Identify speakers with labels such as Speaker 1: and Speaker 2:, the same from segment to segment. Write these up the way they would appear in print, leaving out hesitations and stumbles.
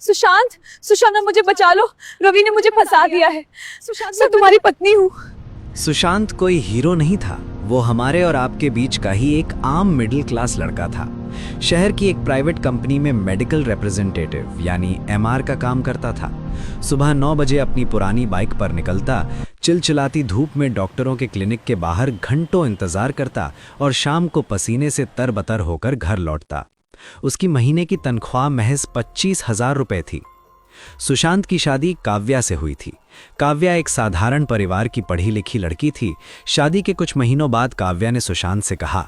Speaker 1: सुशांत, सुशांत मुझे बचा लो। रवि ने मुझे फंसा दिया है। सुशांत, मैं तुम्हारी पत्नी हूँ।
Speaker 2: सुशांत कोई हीरो नहीं था। वो हमारे और आपके बीच का ही एक आम मिडिल क्लास लड़का था। शहर की एक प्राइवेट कंपनी में मेडिकल रिप्रेजेंटेटिव यानी एमआर का काम करता था। सुबह 9 बजे अपनी पुरानी बाइक पर निकलता, चिलचिलाती धूप में डॉक्टरों के क्लिनिक के बाहर घंटों इंतजार करता और शाम को पसीने से तरबतर होकर घर लौटता। उसकी महीने की तनख्वाह महज 25,000 रुपए थी। सुशांत की शादी काव्या से हुई थी। काव्या एक साधारण परिवार की पढ़ी लिखी लड़की थी। शादी के कुछ महीनों बाद काव्या ने सुशांत से कहा,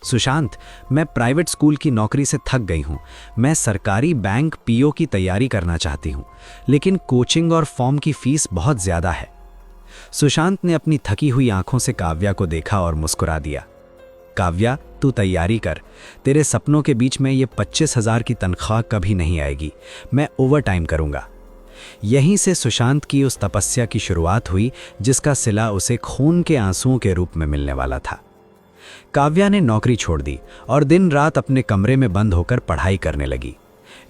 Speaker 2: सुशांत, मैं प्राइवेट स्कूल की नौकरी से थक गई हूं। मैं सरकारी बैंक पीओ की तैयारी करना चाहती हूं, लेकिन कोचिंग और फॉर्म की फीस बहुत ज्यादा है। सुशांत ने अपनी थकी हुई आंखों से काव्या को देखा और मुस्कुरा दिया। काव्या, तू तैयारी कर। तेरे सपनों के बीच में ये 25,000 की तनख्वाह कभी नहीं आएगी। मैं ओवर टाइम करूंगा। यहीं से सुशांत की उस तपस्या की शुरुआत हुई जिसका सिला उसे खून के आंसुओं के रूप में मिलने वाला था। काव्या ने नौकरी छोड़ दी और दिन रात अपने कमरे में बंद होकर पढ़ाई करने लगी।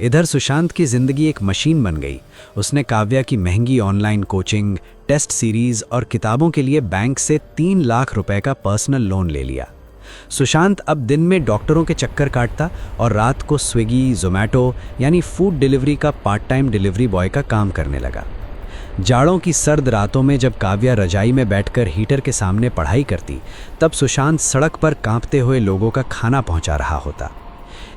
Speaker 2: इधर सुशांत की जिंदगी एक मशीन बन गई। उसने काव्या की महंगी ऑनलाइन कोचिंग, टेस्ट सीरीज और किताबों के लिए बैंक से 3 लाख रुपए का पर्सनल लोन ले लिया। सुशांत अब दिन में डॉक्टरों के चक्कर काटता और रात को स्विगी, जोमैटो यानी फूड डिलीवरी का पार्ट टाइम डिलीवरी बॉय का काम करने लगा। जाड़ों की सर्द रातों में जब काव्या रजाई में बैठकर हीटर के सामने पढ़ाई करती, तब सुशांत सड़क पर कांपते हुए लोगों का खाना पहुंचा रहा होता।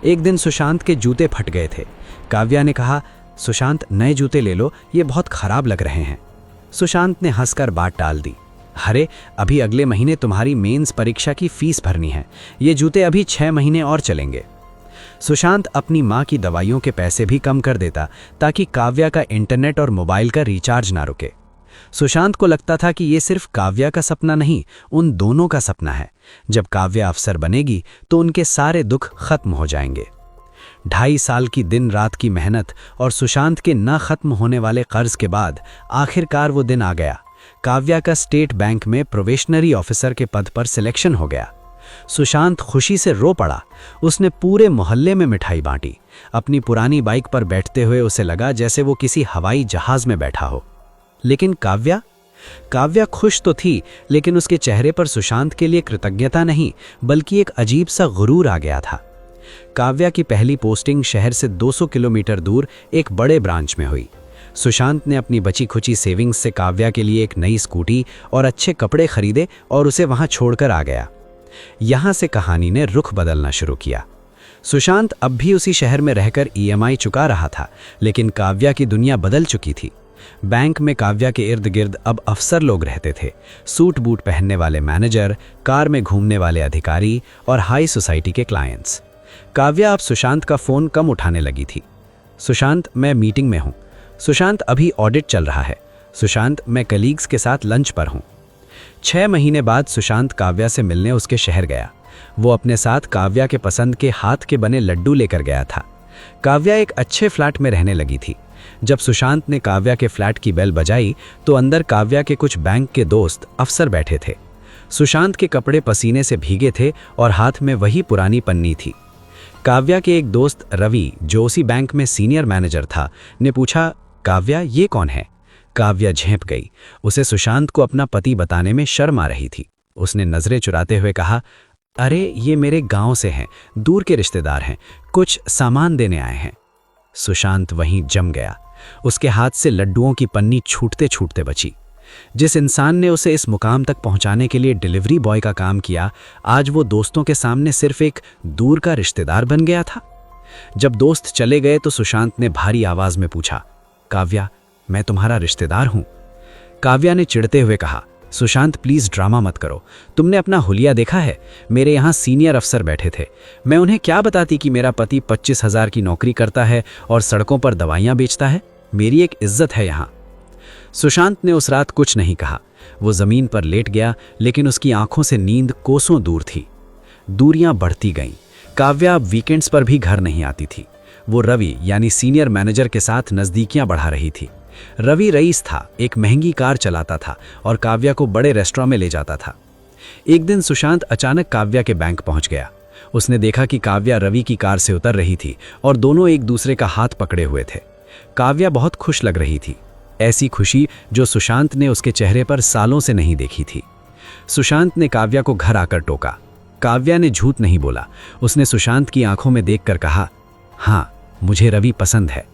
Speaker 2: एक दिन सुशांत के जूते फट गए थे। काव्या ने कहा, सुशांत, नए जूते ले लो, ये बहुत खराब लग रहे हैं। सुशांत ने हंसकर बात टाल दी, अरे अभी अगले महीने तुम्हारी मेंस परीक्षा की फीस भरनी है। ये जूते अभी 6 महीने और चलेंगे। सुशांत अपनी माँ की दवाइयों के पैसे भी कम कर देता ताकि काव्या का इंटरनेट और मोबाइल का रिचार्ज ना रुके। सुशांत को लगता था कि ये सिर्फ काव्या का सपना नहीं, उन दोनों का सपना है। जब काव्या अफसर बनेगी तो उनके सारे दुख खत्म हो जाएंगे। 2.5 साल की दिन रात की मेहनत और सुशांत के न खत्म होने वाले कर्ज के बाद आखिरकार वो दिन आ गया। काव्या का स्टेट बैंक में प्रोबेशनरी ऑफिसर के पद पर सिलेक्शन हो गया। सुशांत खुशी से रो पड़ा। उसने पूरे मोहल्ले में मिठाई बांटी। अपनी पुरानी बाइक पर बैठते हुए उसे लगा जैसे वो किसी हवाई जहाज में बैठा हो। लेकिन काव्या खुश तो थी, लेकिन उसके चेहरे पर सुशांत के लिए कृतज्ञता नहीं, बल्कि एक अजीब सा गुरूर आ गया था। काव्या की पहली पोस्टिंग शहर से 200 किलोमीटर दूर एक बड़े ब्रांच में हुई। सुशांत ने अपनी बची खुची सेविंग्स से काव्या के लिए एक नई स्कूटी और अच्छे कपड़े खरीदे और उसे वहां छोड़कर आ गया। यहां से कहानी ने रुख बदलना शुरू किया। सुशांत अब भी उसी शहर में रहकर ईएमआई चुका रहा था, लेकिन काव्या की दुनिया बदल चुकी थी। बैंक में काव्या के इर्द गिर्द अब अफसर लोग रहते थे। सूट बूट पहनने वाले मैनेजर, कार में घूमने वाले अधिकारी और हाई सोसाइटी के क्लाइंट्स। काव्या अब सुशांत का फोन कम उठाने लगी थी। सुशांत, मैं मीटिंग में हूं। सुशांत, अभी ऑडिट चल रहा है। सुशांत, मैं कलीग्स के साथ लंच पर हूं। 6 महीने बाद सुशांत काव्या से मिलने उसके शहर गया। वो अपने साथ काव्या के पसंद के हाथ के बने लड्डू लेकर गया था। काव्या एक अच्छे फ्लैट में रहने लगी थी। जब सुशांत ने काव्या के फ्लैट की बेल बजाई तो अंदर काव्या के कुछ बैंक के दोस्त अफसर बैठे थे। सुशांत के कपड़े पसीने से भीगे थे और हाथ में वही पुरानी पन्नी थी। काव्या के एक दोस्त रवि, जो उसी बैंक में सीनियर मैनेजर था, ने पूछा, काव्या, ये कौन है? काव्या झेंप गई। उसे सुशांत को अपना पति बताने में शर्म आ रही थी। उसने नजरें चुराते हुए कहा, अरे ये मेरे गांव से हैं, दूर के रिश्तेदार हैं, कुछ सामान देने आए हैं। सुशांत वहीं जम गया। उसके हाथ से लड्डुओं की पन्नी छूटते छूटते बची। जिस इंसान ने उसे इस मुकाम तक पहुंचाने के लिए डिलीवरी बॉय का काम किया, आज वो दोस्तों के सामने सिर्फ एक दूर का रिश्तेदार बन गया था। जब दोस्त चले गए तो सुशांत ने भारी आवाज में पूछा, काव्या, मैं तुम्हारा रिश्तेदार हूं। काव्या ने चिढ़ते हुए कहा, सुशांत, प्लीज ड्रामा मत करो। तुमने अपना हुलिया देखा है? मेरे यहाँ सीनियर अफसर बैठे थे। मैं उन्हें क्या बताती कि मेरा पति 25,000 की नौकरी करता है और सड़कों पर दवाइयां बेचता है? मेरी एक इज्जत है यहाँ। सुशांत ने उस रात कुछ नहीं कहा। वो जमीन पर लेट गया, लेकिन उसकी आंखों से नींद कोसों दूर थी। दूरियां बढ़ती गईं। काव्या अब वीकेंड्स पर भी घर नहीं आती थी। वो रवि यानी सीनियर मैनेजर के साथ नजदीकियां बढ़ा रही थी। रवि रईस था, एक महंगी कार चलाता था और काव्या को बड़े रेस्टोरेंट में ले जाता था। एक दिन सुशांत अचानक काव्या के बैंक पहुंच गया। उसने देखा कि काव्या रवि की कार से उतर रही थी और दोनों एक दूसरे का हाथ पकड़े हुए थे। काव्या बहुत खुश लग रही थी, ऐसी खुशी जो सुशांत ने उसके चेहरे पर सालों से नहीं देखी थी। सुशांत ने काव्या को घर आकर टोका। काव्या ने झूठ नहीं बोला। उसने सुशांत की आंखों में देखकर कहा, हाँ, मुझे रवि पसंद है।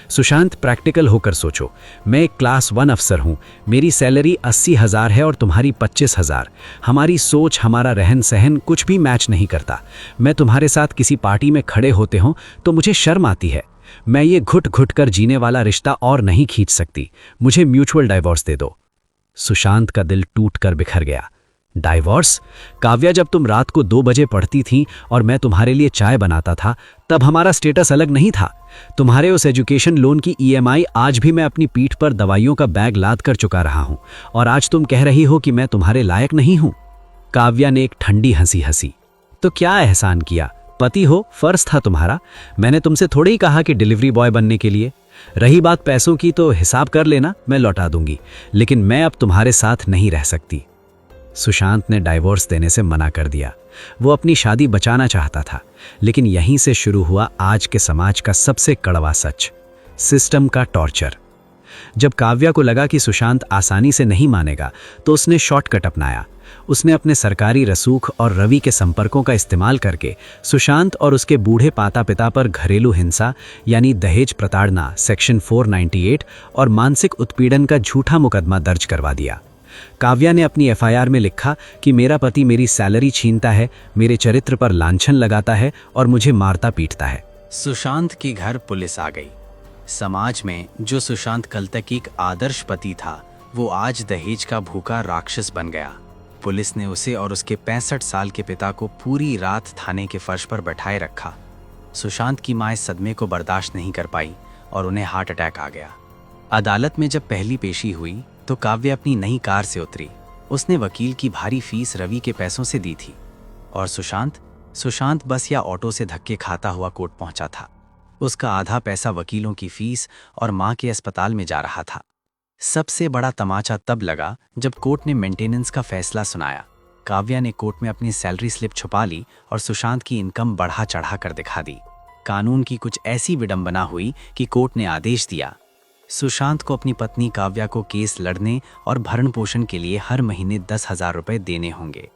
Speaker 2: सुशांत, प्रैक्टिकल होकर सोचो, मैं एक क्लास 1 अफसर हूँ, मेरी सैलरी 80,000 है और तुम्हारी 25,000। हमारी सोच, हमारा रहन सहन कुछ भी मैच नहीं करता। मैं तुम्हारे साथ किसी पार्टी में खड़े होते हों तो मुझे शर्म आती है। मैं ये घुट घुट कर जीने वाला रिश्ता और नहीं खींच सकती। मुझे म्यूचुअल डाइवोर्स दे दो। सुशांत का दिल टूट कर बिखर गया। डाइवोर्स? काव्या, जब तुम रात को 2 बजे पढ़ती थी और मैं तुम्हारे लिए चाय बनाता था, तब हमारा स्टेटस अलग नहीं था। तुम्हारे उस एजुकेशन लोन की EMI आज भी मैं अपनी पीठ पर दवाइयों का बैग लाद कर चुका रहा हूं, और आज तुम कह रही हो कि मैं तुम्हारे लायक नहीं हूं। काव्या ने एक ठंडी हंसी हंसी। तो क्या एहसान किया? पति हो, फर्ज था तुम्हारा। मैंने तुमसे थोड़े ही कहा कि डिलीवरी बॉय बनने के लिए। रही बात पैसों की, तो हिसाब कर लेना, मैं लौटा दूंगी, लेकिन मैं अब तुम्हारे साथ नहीं रह सकती। सुशांत ने डाइवोर्स देने से मना कर दिया। वो अपनी शादी बचाना चाहता था, लेकिन यहीं से शुरू हुआ आज के समाज का सबसे कड़वा सच, सिस्टम का टॉर्चर। जब काव्या को लगा कि सुशांत आसानी से नहीं मानेगा, तो उसने शॉर्टकट अपनाया। उसने अपने सरकारी रसूख और रवि के संपर्कों का इस्तेमाल करके सुशांत और उसके बूढ़े माता पिता पर घरेलू हिंसा यानी दहेज प्रताड़ना सेक्शन 498 और मानसिक उत्पीड़न का झूठा मुकदमा दर्ज करवा दिया। काव्या ने अपनी FIR में लिखा कि मेरा पति मेरी सैलरी छीनता है, मेरे चरित्र पर लांछन लगाता है और मुझे मारता पीटता है। सुशांत के घर पुलिस आ गई। समाज में जो सुशांत कल तक एक आदर्श पति था, वो आज दहेज का भूखा राक्षस बन गया। पुलिस ने उसे और उसके 65 साल के पिता को पूरी रात थाने के फर्श पर बैठाए रखा। सुशांत की मां इस सदमे को बर्दाश्त नहीं कर पाई और उन्हें हार्ट अटैक आ गया। अदालत में जब पहली पेशी हुई तो काव्या अपनी नई कार से उतरी। उसने वकील की भारी फीस रवि के पैसों से दी थी, और सुशांत बस या ऑटो से धक्के खाता हुआ कोर्ट पहुंचा था। उसका आधा पैसा वकीलों की फीस और मां के अस्पताल में जा रहा था। सबसे बड़ा तमाचा तब लगा जब कोर्ट ने मेंटेनेंस का फैसला सुनाया। काव्या ने कोर्ट में अपनी सैलरी स्लिप छुपा ली और सुशांत की इनकम बढ़ा चढ़ा कर दिखा दी। कानून की कुछ ऐसी विडंबना हुई कि कोर्ट ने आदेश दिया, सुशांत को अपनी पत्नी काव्या को केस लड़ने और भरण पोषण के लिए हर महीने 10,000 रुपए देने होंगे।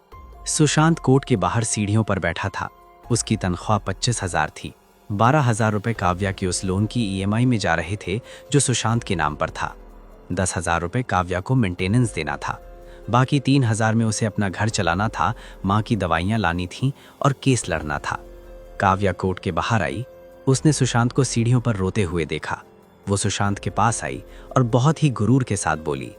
Speaker 2: सुशांत कोर्ट के बाहर सीढ़ियों पर बैठा था। उसकी तनख्वाह 25,000 थी। 12,000 रुपए काव्या के उस लोन की EMI में जा रहे थे जो सुशांत के नाम पर था। 10,000 रुपए काव्या को मेंटेनेंस देना था। बाकी 3,000 में उसे अपना घर चलाना था, माँ की दवाइयाँ लानी थीं और केस लड़ना था। काव्या कोर्ट के बाहर आई। उसने सुशांत को सीढ़ियों पर रोते हुए देखा। वो सुशांत के पास आई और बहुत ही गुरूर के साथ बोली,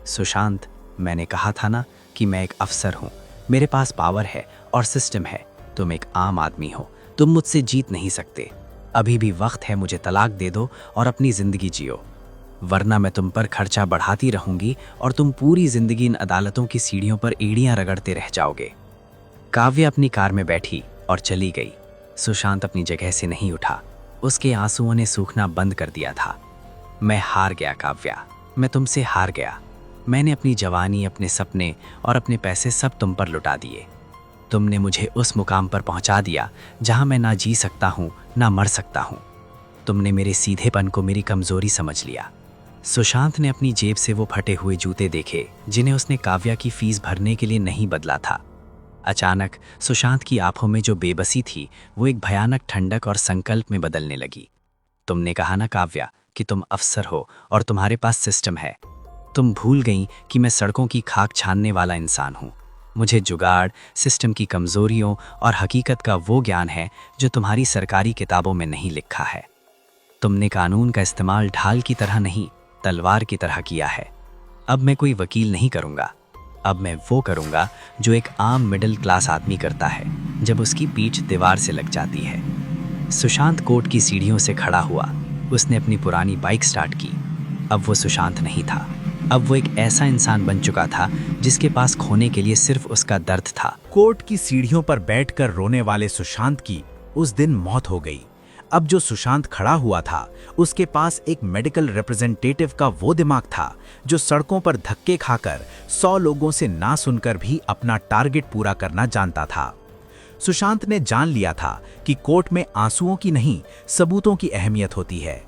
Speaker 2: सुशांत, मैंने कहा था ना कि मैं एक अफसर हूँ, मेरे पास पावर है और सिस्टम है। तुम एक आम आदमी हो, तुम मुझसे जीत नहीं सकते। अभी भी वक्त है, मुझे तलाक दे दो और अपनी जिंदगी जियो, वरना मैं तुम पर खर्चा बढ़ाती रहूंगी और तुम पूरी जिंदगी इन अदालतों की सीढ़ियों पर एड़ियां रगड़ते रह जाओगे। काव्या अपनी कार में बैठी और चली गई। सुशांत अपनी जगह से नहीं उठा। उसके आंसुओं ने सूखना बंद कर दिया था। मैं हार गया काव्या, मैं तुमसे हार गया। मैंने अपनी जवानी, अपने सपने और अपने पैसे सब तुम पर लुटा दिए। तुमने मुझे उस मुकाम पर पहुंचा दिया जहां मैं ना जी सकता हूं ना मर सकता हूं। तुमने मेरे सीधेपन को मेरी कमजोरी समझ लिया। सुशांत ने अपनी जेब से वो फटे हुए जूते देखे जिन्हें उसने काव्या की फीस भरने के लिए नहीं बदला था। अचानक सुशांत की आंखों में जो बेबसी थी वो एक भयानक ठंडक और संकल्प में बदलने लगी। तुमने कहा ना काव्या कि तुम अफसर हो और तुम्हारे पास सिस्टम है। तुम भूल गई कि मैं सड़कों की खाक छानने वाला इंसान हूँ। मुझे जुगाड़, सिस्टम की कमजोरियों और हकीकत का वो ज्ञान है जो तुम्हारी सरकारी किताबों में नहीं लिखा है। तुमने कानून का इस्तेमाल ढाल की तरह नहीं, तलवार की तरह किया है। अब मैं कोई वकील नहीं करूँगा। अब मैं वो करूँगा जो एक आम मिडिल क्लास आदमी करता है जब उसकी पीठ दीवार से लग जाती है। सुशांत कोर्ट की सीढ़ियों से खड़ा हुआ। उसने अपनी पुरानी बाइक स्टार्ट की। अब वो सुशांत नहीं था। अब वो एक ऐसा इंसान बन चुका था जिसके पास खोने के लिए सिर्फ उसका दर्द था।
Speaker 3: कोर्ट की सीढ़ियों पर बैठकर रोने वाले सुशांत की उस दिन मौत हो गई। अब जो सुशांत खड़ा हुआ था उसके पास एक मेडिकल रिप्रेजेंटेटिव का वो दिमाग था जो सड़कों पर धक्के खाकर 100 लोगों से ना सुनकर भी अपना टारगेट पूरा करना जानता था। सुशांत ने जान लिया था कि कोर्ट में आंसुओं की नहीं, सबूतों की अहमियत होती है।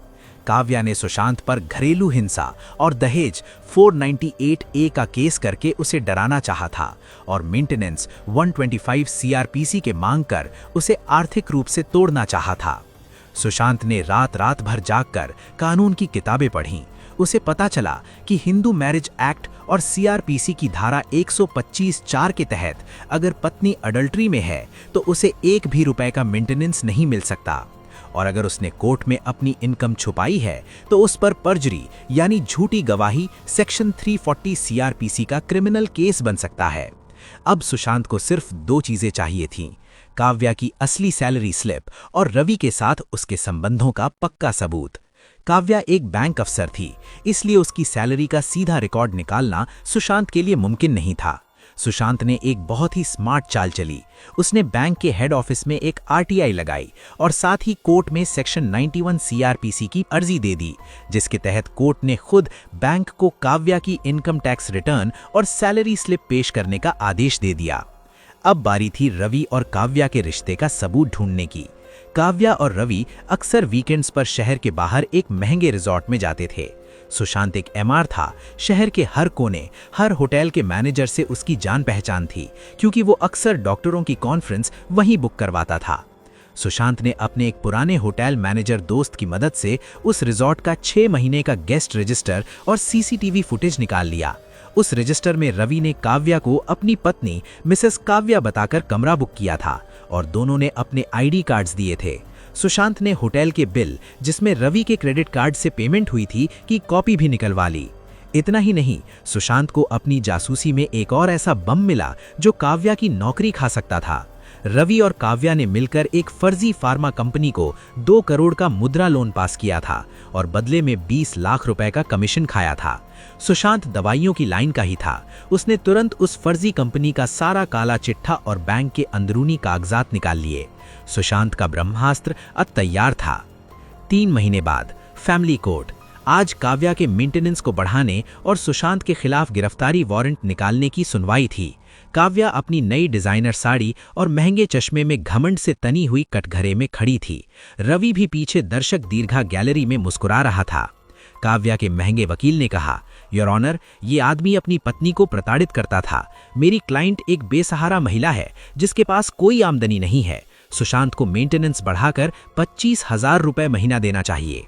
Speaker 3: काव्या ने सुशांत पर घरेलू हिंसा और दहेज 498A का केस करके उसे डराना चाहा था और मेंटेनेंस 125 सीआरपीसी के मांग कर उसे आर्थिक रूप से तोड़ना चाहा था। सुशांत ने रात रात भर जागकर कानून की किताबें पढ़ीं। उसे पता चला कि हिंदू मैरिज एक्ट और सीआरपीसी की धारा 125(4) के तहत अगर पत्नी अडल्ट्री में है तो उसे एक भी रुपए का मेंटेनेंस नहीं मिल सकता, और अगर उसने कोर्ट में अपनी इनकम छुपाई है तो उस पर पर्जरी यानी झूठी गवाही सेक्शन 340 सीआरपीसी का क्रिमिनल केस बन सकता है। अब सुशांत को सिर्फ 2 चीजें चाहिए थीं, काव्या की असली सैलरी स्लिप और रवि के साथ उसके संबंधों का पक्का सबूत। काव्या एक बैंक अफसर थी, इसलिए उसकी सैलरी का सीधा रिकॉर्ड निकालना सुशांत के लिए मुमकिन नहीं था। सुशांत ने एक बहुत ही स्मार्ट चाल चली। उसने बैंक के हेड ऑफिस में एक आरटीआई लगाई और साथ ही कोर्ट में सेक्शन 91 सीआरपीसी की अर्जी दे दी, जिसके तहत कोर्ट ने खुद बैंक को काव्या की इनकम टैक्स रिटर्न और सैलरी स्लिप पेश करने का आदेश दे दिया। अब बारी थी रवि और काव्या के रिश्ते का सबूत ढूंढने की। काव्या और रवि अक्सर वीकेंड्स पर शहर के बाहर एक महंगे रिजॉर्ट में जाते थे। सुशांत एक एमआर था। शहर के हर कोने, हर होटल के मैनेजर से उसकी जान पहचान थी, क्योंकि वो अक्सर डॉक्टरों की कॉन्फ्रेंस वहीं बुक करवाता था। सुशांत ने अपने एक पुराने होटल मैनेजर दोस्त की मदद से उस रिजॉर्ट का 6 महीने का गेस्ट रजिस्टर और सीसीटीवी फुटेज निकाल लिया। उस रजिस्टर में रवि ने काव्या को अपनी पत्नी मिसेस काव्या बताकर कमरा बुक किया था और दोनों ने अपने आईडी कार्ड्स दिए थे। सुशांत ने होटल के बिल, जिसमें रवि के क्रेडिट कार्ड से पेमेंट हुई थी, की कॉपी भी निकलवा ली। इतना ही नहीं, सुशांत को अपनी जासूसी में एक और ऐसा बम मिला जो काव्या की नौकरी खा सकता था। रवि और काव्या ने मिलकर एक फर्जी फार्मा कंपनी को 2 करोड़ का मुद्रा लोन पास किया था और बदले में 20 लाख रुपए का कमीशन खाया था। सुशांत दवाइयों की लाइन का ही था। उसने तुरंत उस फर्जी कंपनी का सारा काला चिट्ठा और बैंक के अंदरूनी कागजात निकाल लिए। सुशांत का ब्रह्मास्त्र अब तैयार था। 3 महीने बाद फैमिली कोर्ट। आज काव्या के मेंटेनेंस को बढ़ाने और सुशांत के खिलाफ गिरफ्तारी वारंट निकालने की सुनवाई थी। काव्या अपनी नई डिजाइनर साड़ी और महंगे चश्मे में घमंड से तनी हुई कटघरे में खड़ी थी। रवि भी पीछे दर्शक दीर्घा गैलरी में मुस्कुरा रहा था। काव्या के महंगे वकील ने कहा, योर ऑनर, ये आदमी अपनी पत्नी को प्रताड़ित करता था। मेरी क्लाइंट एक बेसहारा महिला है जिसके पास कोई आमदनी नहीं है। सुशांत को मेंटेनेंस बढ़ाकर 25,000 रुपए महीना देना चाहिए।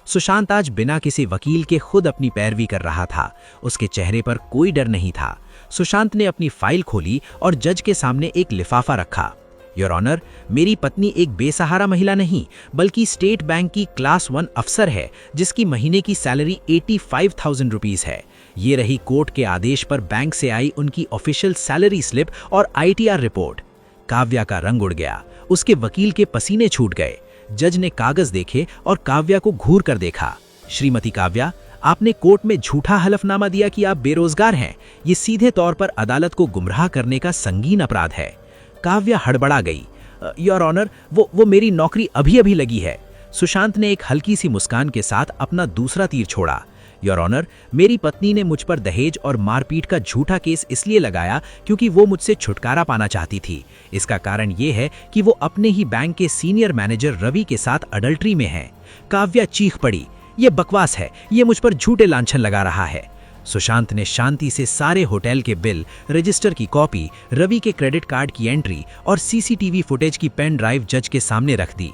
Speaker 3: सुशांत आज बिना किसी वकील के खुद अपनी पैरवी कर रहा था। उसके चेहरे पर कोई डर नहीं था। सुशांत ने अपनी फाइल खोली और जज के सामने एक लिफाफा रखा। योर ऑनर, मेरी पत्नी एक बेसहारा महिला नहीं बल्कि स्टेट बैंक की क्लास 1 अफसर है जिसकी महीने की सैलरी 85,000 रुपीस है। ये रही कोर्ट के आदेश पर बैंक से आई उनकी ऑफिशियल सैलरी स्लिप और आईटीआर रिपोर्ट। काव्या का रंग उड़ गया। उसके वकील के पसीने छूट गए। जज ने कागज देखे और काव्या को घूर कर देखा। श्रीमती काव्या, आपने कोर्ट में झूठा हलफनामा दिया कि आप बेरोजगार हैं। ये सीधे तौर पर अदालत को गुमराह करने का संगीन अपराध है। काव्या हड़बड़ा गई। योर ऑनर, वो मेरी नौकरी अभी अभी लगी है। सुशांत ने एक हल्की सी मुस्कान के साथ अपना दूसरा तीर छोड़ा। योर ऑनर, मेरी पत्नी ने मुझ पर दहेज और मारपीट का झूठा केस इसलिए लगाया क्योंकि वो मुझसे छुटकारा पाना चाहती थी। इसका कारण ये है कि वो अपने ही बैंक के सीनियर मैनेजर रवि के साथ अडल्ट्री में है। काव्या चीख पड़ी, ये बकवास है, ये मुझ पर झूठे लांछन लगा रहा है। सुशांत ने शांति से सारे होटल के बिल, रजिस्टर की कॉपी, रवि के क्रेडिट कार्ड की एंट्री और सीसीटीवी फुटेज की पेन ड्राइव जज के सामने रख दी।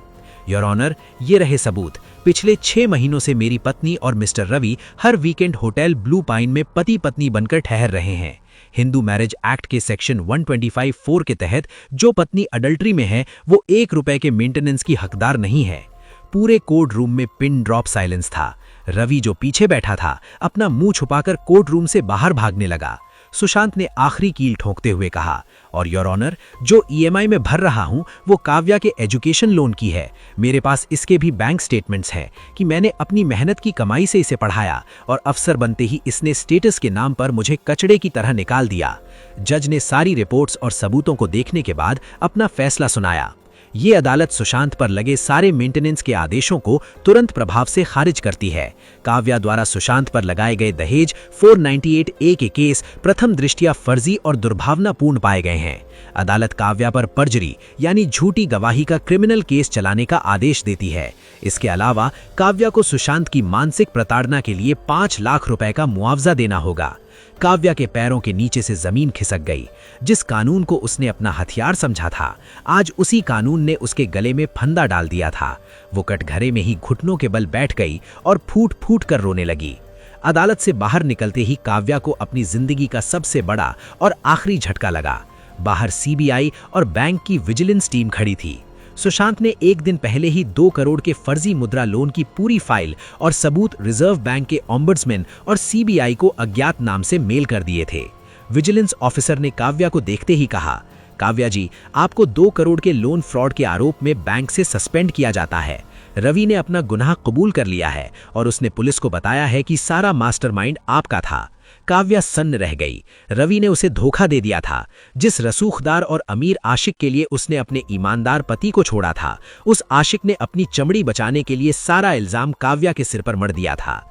Speaker 3: योर ऑनर, ये रहे सबूत। पिछले 6 महीनों से मेरी पत्नी और मिस्टर रवि हर वीकेंड होटल ब्लू पाइन में पति पत्नी बनकर ठहर रहे हैं। हिंदू मैरिज एक्ट के सेक्शन 125(4) के तहत जो पत्नी अडल्ट्री में है वो 1 रुपए के मेंटेनेंस की हकदार नहीं है। पूरे कोर्ट रूम में पिन ड्रॉप साइलेंस था। रवि जो पीछे बैठा था अपना मुंह छुपाकर कोर्ट रूम से बाहर भागने लगा। सुशांत ने आखिरी कील ठोंकते हुए कहा, और योर ऑनर, जो ईएमआई में भर रहा हूं वो काव्या के एजुकेशन लोन की है। मेरे पास इसके भी बैंक स्टेटमेंट्स हैं कि मैंने अपनी मेहनत की कमाई से इसे पढ़ाया और अफसर बनते ही इसने स्टेटस के नाम पर मुझे कचड़े की तरह निकाल दिया। जज ने सारी रिपोर्ट्स और सबूतों को देखने के बाद अपना फैसला सुनाया। ये अदालत सुशांत पर लगे सारे मेंटेनेंस के आदेशों को तुरंत प्रभाव से खारिज करती है। काव्या द्वारा सुशांत पर लगाए गए दहेज 498A के केस प्रथम दृष्टया फर्जी और दुर्भावनापूर्ण पाए गए हैं। अदालत काव्या पर पर्जरी यानी झूठी गवाही का क्रिमिनल केस चलाने का आदेश देती है। इसके अलावा काव्या को सुशांत की मानसिक प्रताड़ना के लिए 5 लाख रुपए का मुआवजा देना होगा। काव्या के पैरों के नीचे से जमीन खिसक गई। जिस कानून को उसने अपना हथियार समझा था, आज उसी कानून ने उसके गले में फंदा डाल दिया था। वो कटघरे में ही घुटनों के बल बैठ गई और फूट फूट कर रोने लगी। अदालत से बाहर निकलते ही काव्या को अपनी जिंदगी का सबसे बड़ा और आखिरी झटका लगा। बाहर सीबीआई और बैंक की विजिलेंस टीम खड़ी थी। सुशांत ने एक दिन पहले ही 2 करोड़ के फर्जी मुद्रा लोन की पूरी फाइल और सबूत रिजर्व बैंक के ओम्बड्समैन और सीबीआई को अज्ञात नाम से मेल कर दिए थे। विजिलेंस ऑफिसर ने काव्या को देखते ही कहा, काव्या जी, आपको 2 करोड़ के लोन फ्रॉड के आरोप में बैंक से सस्पेंड किया जाता है। रवि ने अपना गुनाह कबूल कर लिया है और उसने पुलिस को बताया है कि सारा मास्टरमाइंड आपका था। काव्या सन्न रह गई। रवि ने उसे धोखा दे दिया था। जिस रसूखदार और अमीर आशिक के लिए उसने अपने ईमानदार पति को छोड़ा था, उस आशिक ने अपनी चमड़ी बचाने के लिए सारा इल्जाम काव्या के सिर पर मढ़ दिया था।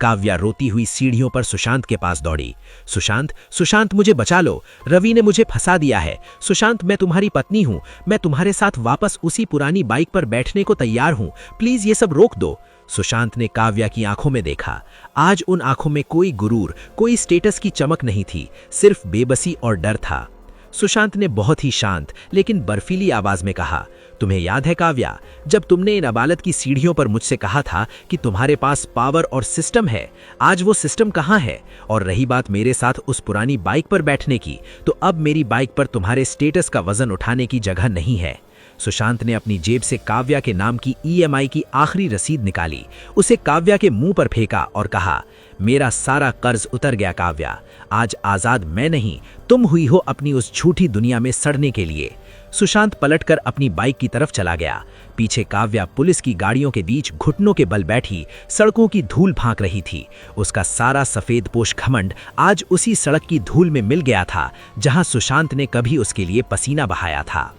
Speaker 3: काव्या रोती हुई सीढ़ियों पर सुशांत के पास दौड़ी। सुशांत, सुशांत, मुझे बचा लो। रवि ने मुझे फंसा दिया है। सुशांत, मैं तुम्हारी पत्नी हूँ। मैं तुम्हारे साथ वापस उसी पुरानी बाइक पर बैठने को तैयार हूँ। प्लीज ये सब रोक दो। सुशांत ने काव्या की आंखों में देखा। आज उन आंखों में कोई गुरूर, कोई स्टेटस की चमक नहीं थी, सिर्फ बेबसी और डर था। सुशांत ने बहुत ही शांत लेकिन बर्फीली आवाज में कहा, तुम्हें याद है काव्या, जब तुमने इन अदालत की सीढ़ियों पर मुझसे कहा था कि तुम्हारे पास पावर और सिस्टम है, आज वो सिस्टम कहाँ है? और रही बात मेरे साथ उस पुरानी बाइक पर बैठने की, तो अब मेरी बाइक पर तुम्हारे स्टेटस का वजन उठाने की जगह नहीं है। सुशांत ने अपनी जेब से काव्या के नाम की ईएमआई की आखिरी रसीद निकाली, उसे काव्या के मुंह पर फेंका और कहा, मेरा सारा कर्ज उतर गया काव्या। आज आजाद मैं नहीं, तुम हुई हो अपनी उस झूठी दुनिया में सड़ने के लिए। सुशांत पलटकर अपनी बाइक की तरफ चला गया। पीछे काव्या पुलिस की गाड़ियों के बीच घुटनों के बल बैठी सड़कों की धूल फांक रही थी। उसका सारा सफेद पोश घमंड आज उसी सड़क की धूल में मिल गया था जहां सुशांत ने कभी उसके लिए पसीना बहाया था।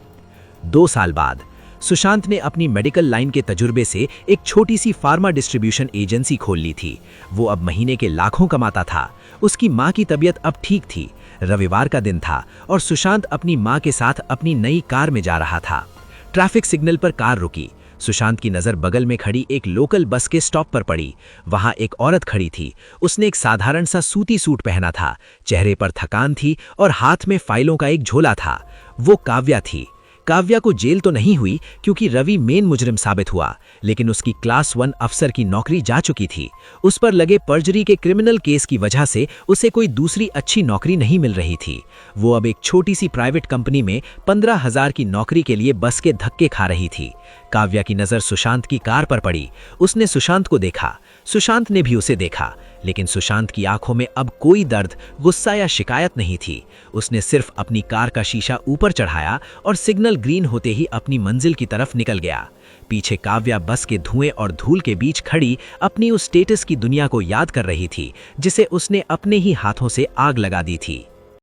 Speaker 3: 2 साल बाद सुशांत ने अपनी मेडिकल लाइन के तजुर्बे से एक छोटी सी फार्मा डिस्ट्रीब्यूशन एजेंसी खोल ली थी। वो अब महीने के लाखों कमाता था। उसकी माँ की तबीयत अब ठीक थी। रविवार का दिन था और सुशांत अपनी माँ के साथ अपनी नई कार में जा रहा था। ट्रैफिक सिग्नल पर कार रुकी। सुशांत की नज़र बगल में खड़ी एक लोकल बस के स्टॉप पर पड़ी। वहां एक औरत खड़ी थी। उसने एक साधारण सा सूती सूट पहना था, चेहरे पर थकान थी और हाथ में फाइलों का एक झोला था। वो काव्या थी। काव्या को जेल तो नहीं हुई क्योंकि रवि मेन मुजरिम साबित हुआ, लेकिन उसकी क्लास 1 अफसर की नौकरी जा चुकी थी। उस पर लगे पर्जरी के क्रिमिनल केस की वजह से उसे कोई दूसरी अच्छी नौकरी नहीं मिल रही थी। वो अब एक छोटी सी प्राइवेट कंपनी में 15,000 की नौकरी के लिए बस के धक्के खा रही थी। काव्या की नज़र सुशांत की कार पर पड़ी। उसने सुशांत को देखा, सुशांत ने भी उसे देखा, लेकिन सुशांत की आंखों में अब कोई दर्द, गुस्सा या शिकायत नहीं थी। उसने सिर्फ अपनी कार का शीशा ऊपर चढ़ाया और सिग्नल ग्रीन होते ही अपनी मंजिल की तरफ निकल गया। पीछे काव्या बस के धुएं और धूल के बीच खड़ी अपनी उस स्टेटस की दुनिया को याद कर रही थी जिसे उसने अपने ही हाथों से आग लगा दी थी।